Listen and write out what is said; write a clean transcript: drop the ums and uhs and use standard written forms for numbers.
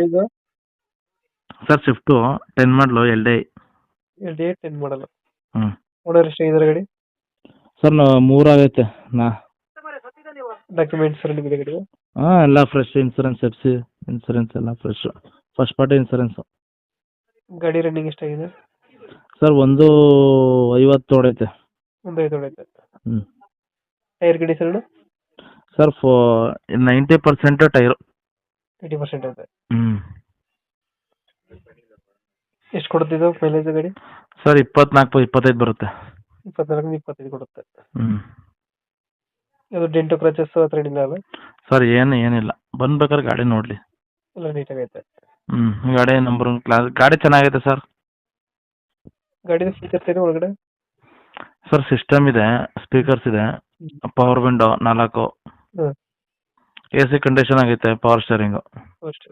ಗಾಡಿ ಇದು sir Swift 10 ಮಾಡಲು LDI. 10 ಮಾಡಲ್ಲ. ಹ್ಞೂ ಓನರ್ ಎಷ್ಟು ಇದ್ದಾರೆ ಗಾಡಿ? ಸರ್ ಮೂರಾಗೈತೆ ಡಾಕ್ಯುಮೆಂಟ್ಸ್ ರನ್ನಿಂಗ್ ಇದೆ ಗಾಡಿ? ಹಾಂ ಎಲ್ಲ ಫ್ರೆಶ್ ಇನ್ಸೂರೆನ್ಸ್ FC ಇನ್ಸೂರೆನ್ಸ್ ಎಲ್ಲ ಫ್ರೆಶ್ ಫಸ್ಟ್ ಪಾರ್ಟಿ ಇನ್ಸೂರೆನ್ಸು. ಗಾಡಿ ರನ್ನಿಂಗ್ ಎಷ್ಟಾಗಿದೆ? ಸರ್ 150 ಹೊಡೈತೆ. ಒಂದು 5 ಹೊಡೆಯುತ್ತೆ. ಹ್ಞೂ ಟೈರ್ ಗಾಡಿ ಸರ್? Sir 90% tyre. 80% ಐತೆ. ಹ್ಞೂ ಎಷ್ಟು ಕೊಡ್ತಿದ್ದು ಮೈಲೇಜ್ ಗಾಡಿ? ಸರ್ 24-25 ಬರುತ್ತೆ. 24-25 ಕೊಡುತ್ತೆ. ಹ್ಞೂ ಅದು ಡೆಂಟು ಕ್ರಚಸ್ ಹತ್ರ ಏನಿಲ್ಲ ಅಲ್ಲ? ಸರ್ ಏನಿಲ್ಲ, ಬಂದ್ಬೇಕಾದ್ರೆ ಗಾಡಿ ನೋಡಲಿ. ಎಲ್ಲ ನೀಟಾಗೈತೆ. ಗಾಡಿ ನಂಬರ್ 1 ಕ್ಲಾಸ್, ಗಾಡಿ ಚೆನ್ನಾಗೈತೆ ಸರ್. ಗಾಡಿದ ಫೀಚರ್ಸ್ ಏನು ಒಳಗಡೆ? ಸರ್ ಸಿಸ್ಟಮ್ ಇದೆ, ಸ್ಪೀಕರ್ಸ್ ಇದೆ, ಪವರ್ ವಿಂಡೋ 4, ಹ್ಮ್. AC ಕಂಡೀಷನ್ ಆಗೈತೆ, ಪವರ್ ಸ್ಟೇರಿಂಗು. ಅಷ್ಟೇ.